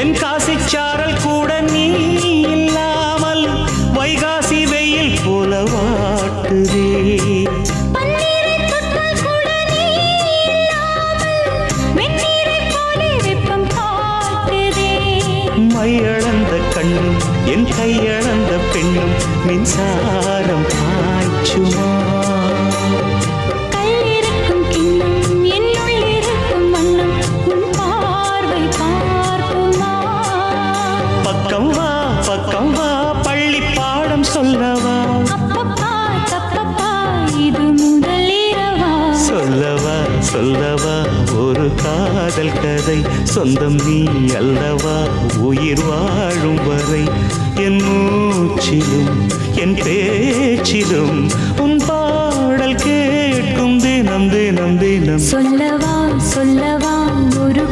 தென்காசி சாரல் கூட நீ இல்லாமல் வைகாசி வெயில் போல வாட்டுதே. மையளந்த கண்ணும் என் கையளந்த பெண்ணும் மின்சாரம் பாய்ச்சுமா. கல்லிருக்கும் கிண்ணம் என்னுள் இருக்கும் வண்ணம் உன் பார்வை பார்க்குமா. பக்கம் வா பள்ளி பாடம் சொல்லவா. அப்பப்பா தப்பப்பா இது முதலிரவா. சொல்லவா ஒரு காதல் கதை. சொந்தம் நீ அல்லவா உயிர் வாழும் வரை. என் மூச்சிலும் என் பேச்சிலும் உன் பாடல் கேட்கும் தினம் தினம் தினம். சொல்லவா ஒரு